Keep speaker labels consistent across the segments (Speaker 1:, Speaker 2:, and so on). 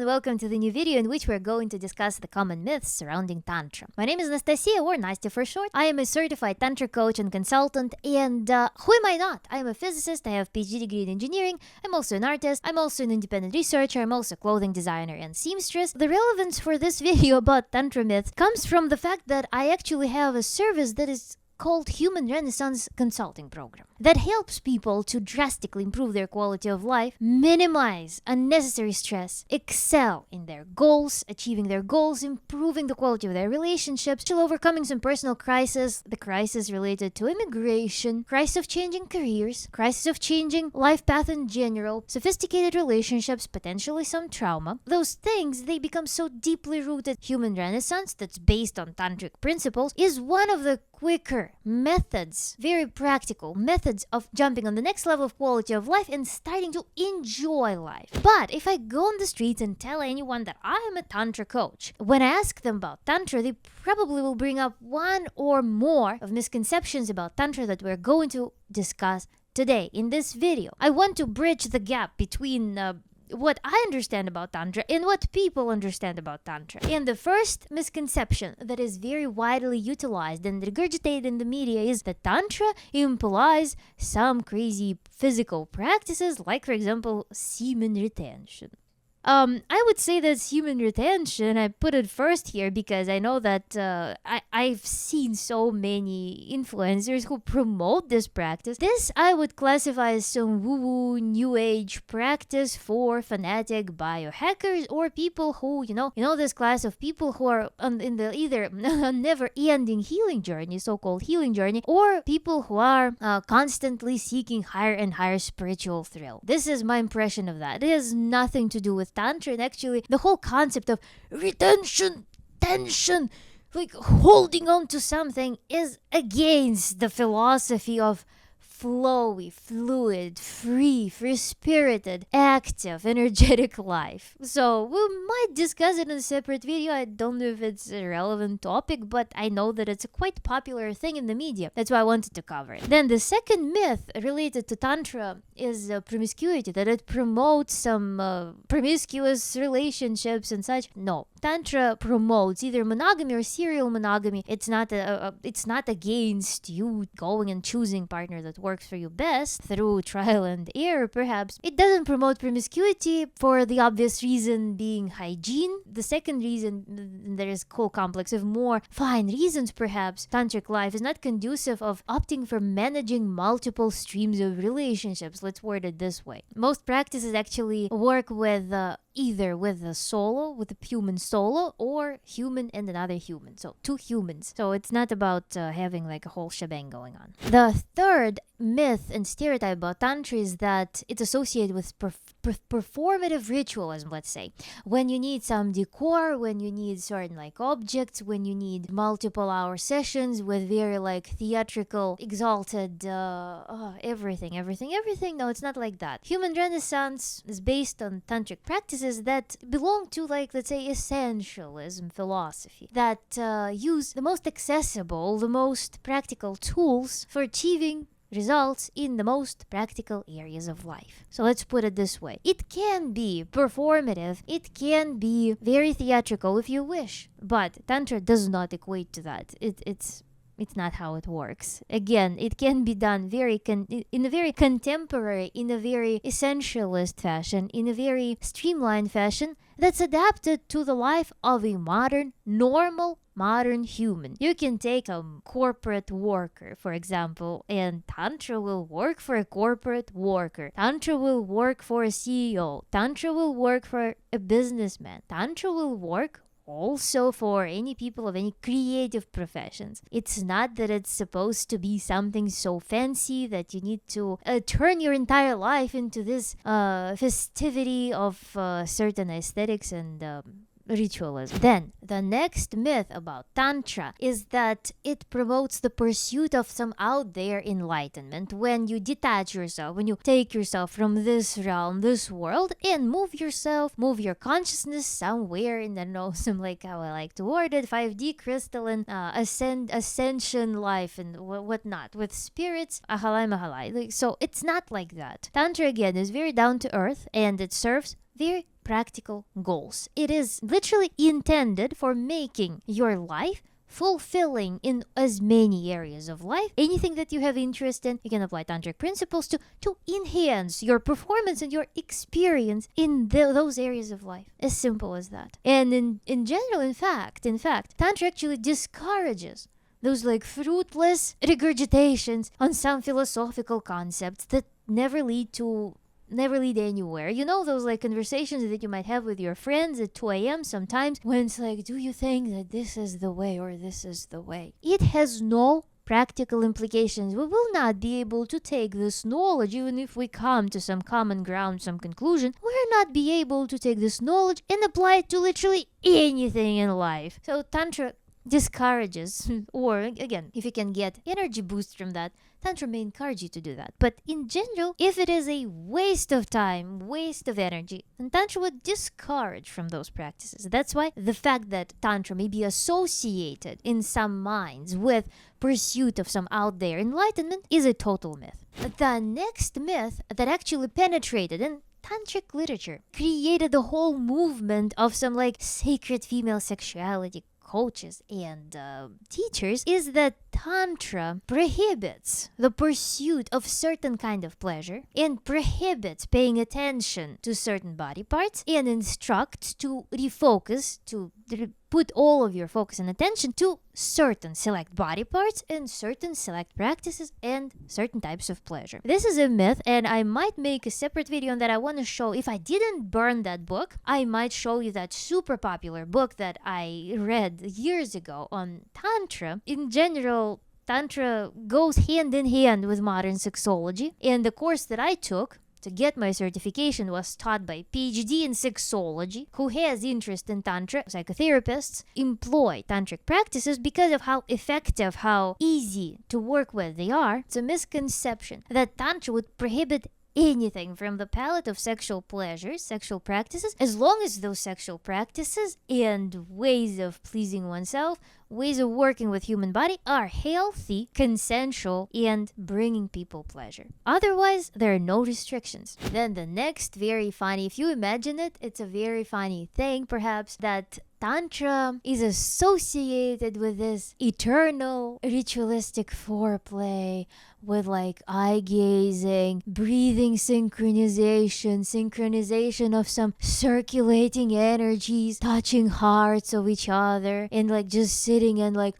Speaker 1: everyone, welcome to the new video in which we're going to discuss the common myths surrounding Tantra. My name is Anastasiia, or Nastia for short. I am a certified Tantra coach and consultant, and who am I not? I am a physicist, I have a PhD degree in engineering, I'm also an artist, I'm also an independent researcher, I'm also a clothing designer and seamstress. The relevance for this video about Tantra myths comes from the fact that I actually have a service that is called Human Renaissance Consulting Program that helps people to drastically improve their quality of life, minimize unnecessary stress, excel in their goals, achieving their goals, improving the quality of their relationships, till overcoming some personal crisis, the crisis related to immigration, crisis of changing careers, crisis of changing life path in general, sophisticated relationships, potentially some trauma. Those things, they become so deeply rooted. Human Renaissance, that's based on tantric principles, is one of the quicker methods, very practical methods of jumping on the next level of quality of life and starting to enjoy life. But if I go on the streets and tell anyone that I am a Tantra coach, when I ask them about Tantra, they probably will bring up one or more of misconceptions about Tantra that we're going to discuss today in this video. I want to bridge the gap between what I understand about Tantra and what people understand about Tantra. And the first misconception that is very widely utilized and regurgitated in the media is that Tantra implies some crazy physical practices, like, for example, semen retention. I would say that's human retention. I put it first here because I know that I've seen so many influencers who promote this practice. This I would classify as some woo-woo new age practice for fanatic biohackers or people who, you know this class of people who are in the either never-ending healing journey, so-called healing journey, or people who are constantly seeking higher and higher spiritual thrill. This is my impression of that. It has nothing to do with Tantra, and actually the whole concept of retention, tension, like holding on to something, is against the philosophy of flowy, fluid, free-spirited, active, energetic life. So we might discuss it in a separate video. I don't know if it's a relevant topic, but I know that it's a quite popular thing in the media. That's why I wanted to cover it. Then the second myth related to Tantra is promiscuity, that it promotes some promiscuous relationships and such. No, Tantra promotes either monogamy or serial monogamy. It's not against you going and choosing partner that works for you best through trial and error, perhaps. It doesn't promote promiscuity for the obvious reason being hygiene. The second reason, there is a whole complex of more fine reasons, perhaps. Tantric life is not conducive of opting for managing multiple streams of relationships. Let's word it this way. Most practices actually work with either with a solo, with a human solo, or human and another human. So two humans. So it's not about having like a whole shebang going on. The third myth and stereotype about Tantra is that it's associated with performative ritualism, let's say. When you need some decor, when you need certain like objects, when you need multiple hour sessions with very like theatrical, exalted everything. No, it's not like that. Human Renaissance is based on tantric practices that belong to, like, let's say, essentialism philosophy, that use the most accessible, the most practical tools for achieving results in the most practical areas of life. So let's put it this way. It can be performative, it can be very theatrical if you wish, but Tantra does not equate to that. It's not how it works. Again, it can be done in a very contemporary, in a very essentialist fashion, in a very streamlined fashion that's adapted to the life of a normal human. You can take a corporate worker, for example, and Tantra will work for a corporate worker. Tantra will work for a CEO. Tantra will work for a businessman. Tantra will work also for any people of any creative professions. It's not that it's supposed to be something so fancy that you need to turn your entire life into this festivity of certain aesthetics and ritualism. Then, the next myth about Tantra is that it promotes the pursuit of some out there enlightenment when you detach yourself, when you take yourself from this realm, this world, and move your consciousness somewhere in the some, like how I like to word it, 5D crystalline ascension life and whatnot with spirits, ahalai mahalai. So it's not like that. Tantra again is very down to earth, and it serves very practical goals. It is literally intended for making your life fulfilling in as many areas of life. Anything that you have interest in, you can apply tantric principles to enhance your performance and your experience in those areas of life. As simple as that. And in general, in fact, tantra actually discourages those like fruitless regurgitations on some philosophical concepts that never lead anywhere. You know, those like conversations that you might have with your friends at 2 a.m. sometimes when it's like, do you think that this is the way or this is the way? It has no practical implications. We will not be able to take this knowledge, even if we come to some common ground, some conclusion, we're not be able to take this knowledge and apply it to literally anything in life. So Tantra discourages, or again, if you can get energy boost from that, Tantra may encourage you to do that. But in general, if it is a waste of time, waste of energy, then Tantra would discourage from those practices. That's why the fact that Tantra may be associated in some minds with pursuit of some out there enlightenment is a total myth. The next myth that actually penetrated in tantric literature, created the whole movement of some like sacred female sexuality coaches and teachers, is that Tantra prohibits the pursuit of certain kind of pleasure and prohibits paying attention to certain body parts and instructs to refocus, to put all of your focus and attention to certain select body parts and certain select practices and certain types of pleasure. This is a myth, and I might make a separate video on that. I want to show, if I didn't burn that book, I might show you that super popular book that I read years ago on Tantra. In general, Tantra goes hand in hand with modern sexology, and the course that I took to get my certification was taught by PhD in sexology who has interest in Tantra. Psychotherapists employ tantric practices because of how effective, how easy to work with they are. It's a misconception that Tantra would prohibit anything from the palette of sexual pleasures, sexual practices, as long as those sexual practices and ways of pleasing oneself, ways of working with human body are healthy, consensual, and bringing people pleasure. Otherwise, there are no restrictions. Then the next very funny, if you imagine it, it's a very funny thing perhaps, that Tantra is associated with this eternal ritualistic foreplay with like eye gazing, breathing synchronization of some circulating energies, touching hearts of each other, and like just sitting and like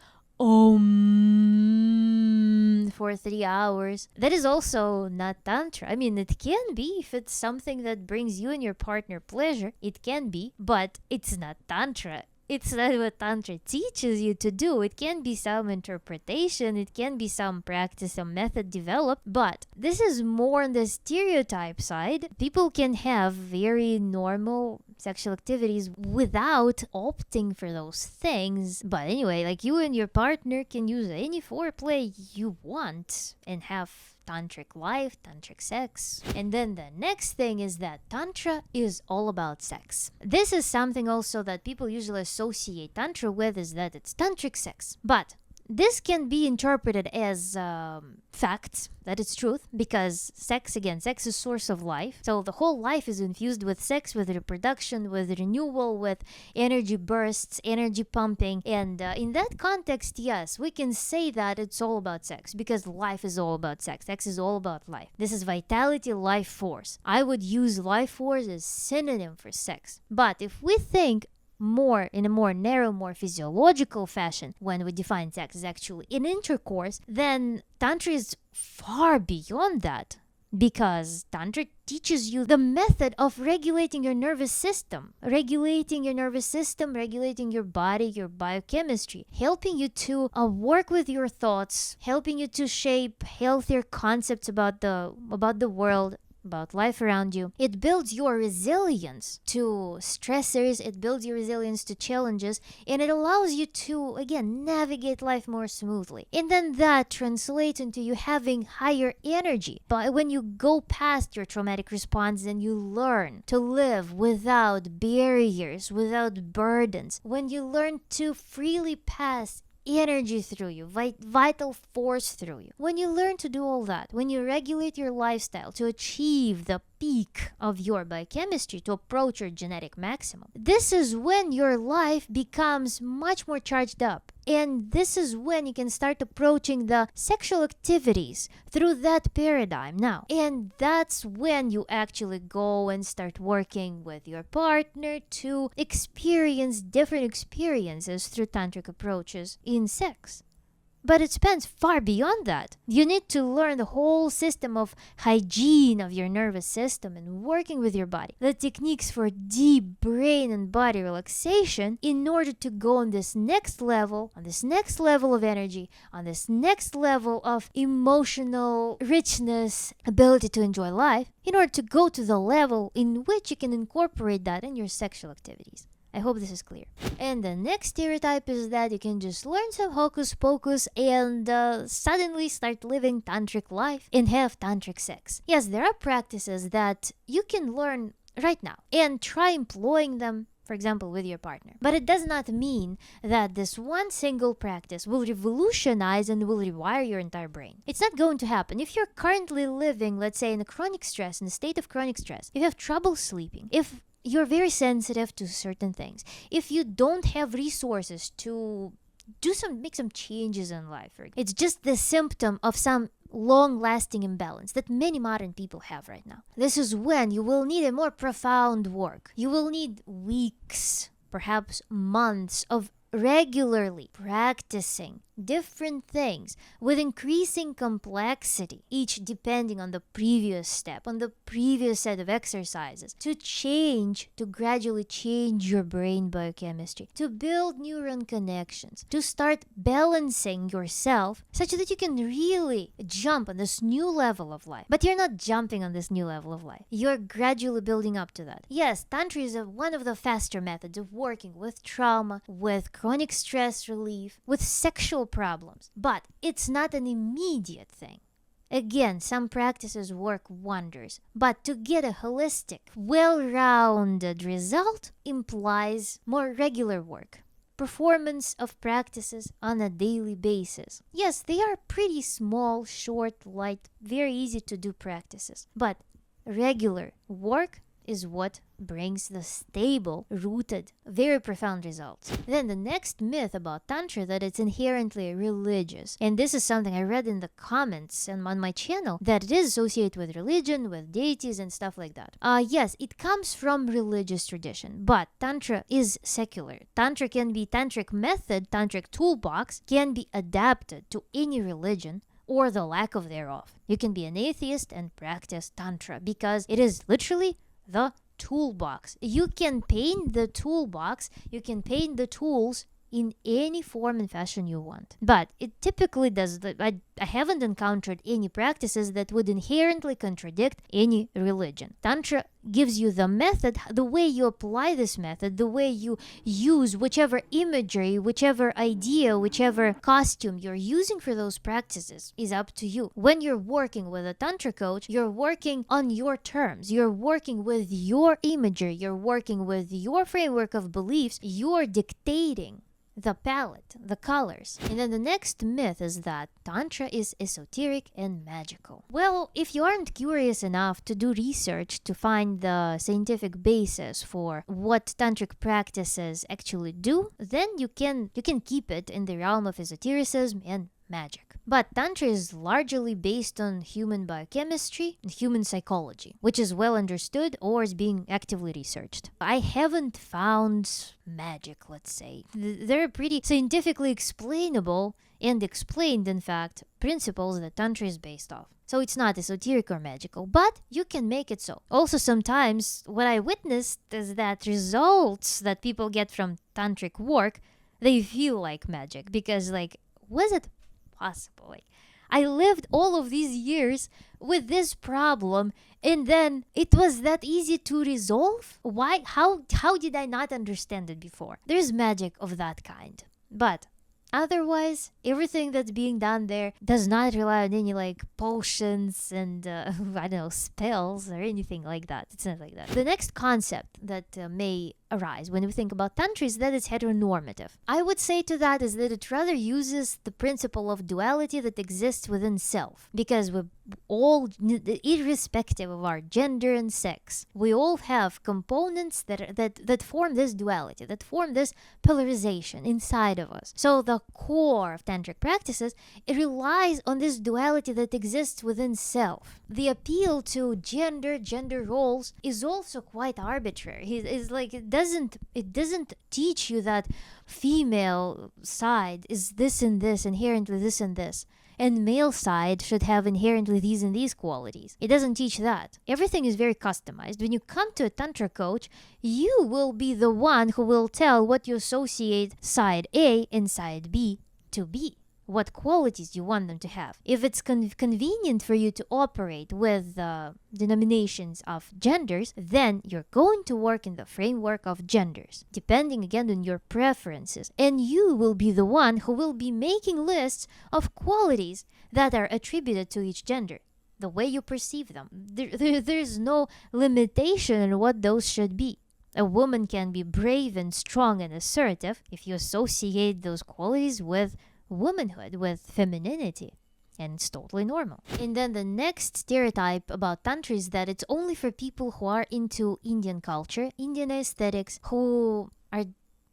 Speaker 1: for 3 hours. That is also not Tantra. I mean, it can be if it's something that brings you and your partner pleasure. It can be, but it's not Tantra. It's not what Tantra teaches you to do. It can be some interpretation, it can be some practice, some method developed, but this is more on the stereotype side. People can have very normal sexual activities without opting for those things. But anyway, like you and your partner can use any foreplay you want and have tantric life, tantric sex. And then the next thing is that Tantra is all about sex. This is something also that people usually associate Tantra with, is that it's tantric sex. But this can be interpreted as fact, that it's truth, because sex is source of life. So the whole life is infused with sex, with reproduction, with renewal, with energy bursts, energy pumping. And in that context, yes, we can say that it's all about sex, because life is all about sex. Sex is all about life. This is vitality, life force. I would use life force as synonym for sex. But if we think more in a more narrow, more physiological fashion, when we define sex as actually in intercourse, then Tantra is far beyond that, because Tantra teaches you the method of regulating your nervous system, regulating your body, your biochemistry, helping you to work with your thoughts, helping you to shape healthier concepts about the world, about life around you. It builds your resilience to stressors, it builds your resilience to challenges, and it allows you to, again, navigate life more smoothly. And then that translates into you having higher energy. But when you go past your traumatic response and you learn to live without barriers, without burdens, when you learn to freely pass energy through you, vital force through you. When you learn to do all that, when you regulate your lifestyle to achieve the peak of your biochemistry, to approach your genetic maximum, this is when your life becomes much more charged up. And this is when you can start approaching the sexual activities through that paradigm now. And that's when you actually go and start working with your partner to experience different experiences through tantric approaches in sex. But it spans far beyond that. You need to learn the whole system of hygiene of your nervous system and working with your body. The techniques for deep brain and body relaxation in order to go on this next level of energy, on this next level of emotional richness, ability to enjoy life, in order to go to the level in which you can incorporate that in your sexual activities. I hope this is clear. And the next stereotype is that you can just learn some hocus pocus and suddenly start living tantric life and have tantric sex. Yes, there are practices that you can learn right now and try employing them, for example, with your partner. But it does not mean that this one single practice will revolutionize and will rewire your entire brain. It's not going to happen. If you're currently living, let's say, in a state of chronic stress, if you have trouble sleeping, if you're very sensitive to certain things, if you don't have resources to make some changes in life, it's just the symptom of some long-lasting imbalance that many modern people have right now. This is when you will need a more profound work. You will need weeks, perhaps months of regularly practicing different things with increasing complexity, each depending on the previous step, on the previous set of exercises, to gradually change your brain biochemistry, to build neuron connections, to start balancing yourself such that you can really jump on this new level of life. But you're not jumping on this new level of life. You're gradually building up to that. Yes, Tantra is one of the faster methods of working with trauma, with chronic stress relief, with sexual problems, but it's not an immediate thing. Again, some practices work wonders, but to get a holistic, well-rounded result implies more regular work. Performance of practices on a daily basis. Yes, they are pretty small, short, light, very easy to do practices, but regular work is what brings the stable, rooted, very profound results. Then the next myth about Tantra, that it's inherently religious. And this is something I read in the comments and on my channel, that it is associated with religion, with deities and stuff like that. Yes, it comes from religious tradition, but Tantra is secular. Tantric method, Tantric toolbox can be adapted to any religion or the lack of thereof. You can be an atheist and practice Tantra because it is literally the toolbox. You can paint the toolbox, you can paint the tools in any form and fashion you want. But it typically does. I haven't encountered any practices that would inherently contradict any religion. Tantra gives you the method, the way you apply this method, the way you use whichever imagery, whichever idea, whichever costume you're using for those practices is up to you. When you're working with a Tantra coach, you're working on your terms. You're working with your imagery. You're working with your framework of beliefs. You're dictating the palette, the colors. And then the next myth is that Tantra is esoteric and magical. Well, if you aren't curious enough to do research to find the scientific basis for what tantric practices actually do, then you can keep it in the realm of esotericism and magic. But Tantra is largely based on human biochemistry and human psychology, which is well understood or is being actively researched. I haven't found magic, let's say. They're pretty scientifically explainable and explained, in fact, principles that Tantra is based off. So it's not esoteric or magical, but you can make it so. Also, sometimes what I witnessed is that results that people get from tantric work, they feel like magic because, was it possible? I lived all of these years with this problem and then it was that easy to resolve? Why? How did I not understand it before? There's magic of that kind. But otherwise, everything that's being done there does not rely on any potions and spells or anything like that. It's not like that. The next concept that may arise when we think about Tantra is that it's heteronormative. I would say to that is that it rather uses the principle of duality that exists within self, because we all, irrespective of our gender and sex, we all have components that form this duality, that form this polarization inside of us. So the core of tantric practices, it relies on this duality that exists within self. The appeal to gender roles is also quite arbitrary. It's like it doesn't teach you that female side is this and this, inherently this and this, and male side should have inherently these and these qualities. It doesn't teach that. Everything is very customized. When you come to a Tantra coach, you will be the one who will tell what you associate side A and side B to be, what qualities you want them to have. If it's convenient for you to operate with the denominations of genders, then you're going to work in the framework of genders, depending again on your preferences. And you will be the one who will be making lists of qualities that are attributed to each gender, the way you perceive them. There's no limitation on what those should be. A woman can be brave and strong and assertive if you associate those qualities with womanhood, with femininity, and it's totally normal. And then the next stereotype about Tantra is that it's only for people who are into Indian culture, Indian aesthetics, who are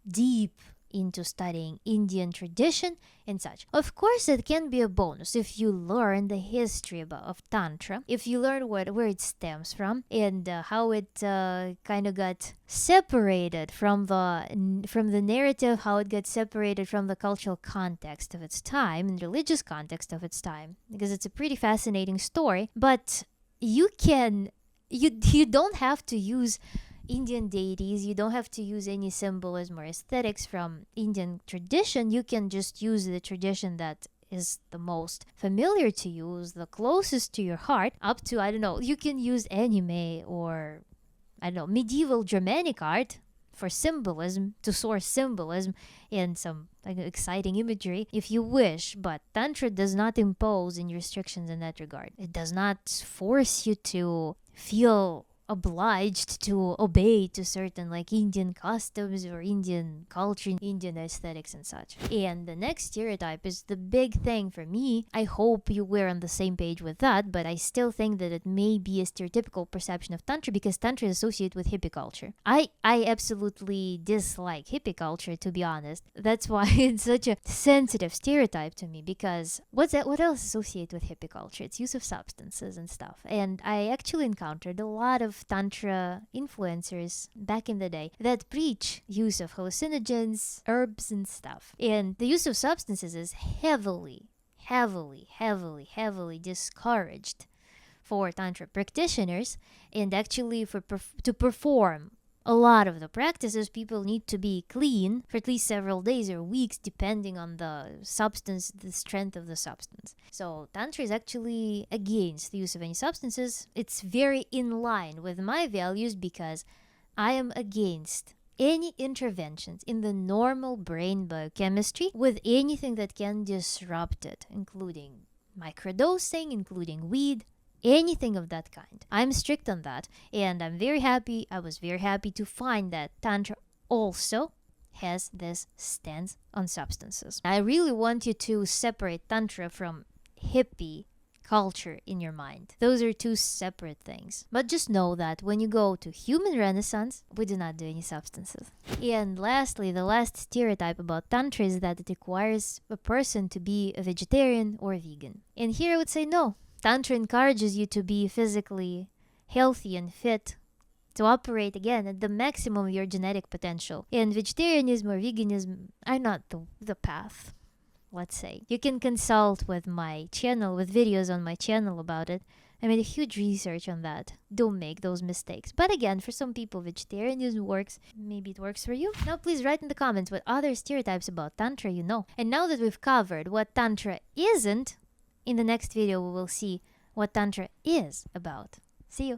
Speaker 1: deep into studying Indian tradition and such. Of course, it can be a bonus if you learn the history of Tantra, if you learn where it stems from, and how it kind of got separated from the narrative, how it got separated from the cultural context of its time and religious context of its time, because it's a pretty fascinating story. But you don't have to use Indian deities, you don't have to use any symbolism or aesthetics from Indian tradition. You can just use the tradition that is the most familiar to you, is the closest to your heart, up to, I don't know, you can use anime or, I don't know, medieval Germanic art for symbolism, to source symbolism and some exciting imagery if you wish. But Tantra does not impose any restrictions in that regard. It does not force you to feel obliged to obey to certain like Indian customs or Indian culture, Indian aesthetics and such. And the next stereotype is the big thing for me. I hope you were on the same page with that, but I still think that it may be a stereotypical perception of Tantra because Tantra is associated with hippie culture. I absolutely dislike hippie culture, to be honest. That's why it's such a sensitive stereotype to me, because what else associated with hippie culture? It's use of substances and stuff. And I actually encountered a lot of Tantra influencers back in the day that preach use of hallucinogens, herbs and stuff. And the use of substances is heavily discouraged for Tantra practitioners. And actually to perform a lot of the practices, people need to be clean for at least several days or weeks, depending on the substance, the strength of the substance. So Tantra is actually against the use of any substances. It's very in line with my values because I am against any interventions in the normal brain biochemistry with anything that can disrupt it, including microdosing, including weed, anything of that kind. I'm strict on that, and I was very happy to find that Tantra also has this stance on substances. I really want you to separate Tantra from hippie culture in your mind. Those are two separate things. But just know that when you go to human renaissance, we do not do any substances. And lastly, the last stereotype about Tantra is that it requires a person to be a vegetarian or a vegan. And here I would say no. Tantra encourages you to be physically healthy and fit, to operate again at the maximum of your genetic potential. And vegetarianism or veganism are not the path, let's say. You can consult with my channel, with videos on my channel about it. I made a huge research on that. Don't make those mistakes. But again, for some people, vegetarianism works. Maybe it works for you. Now, please write in the comments what other stereotypes about Tantra you know. And now that we've covered what Tantra isn't, in the next video we will see what Tantra is about. See you!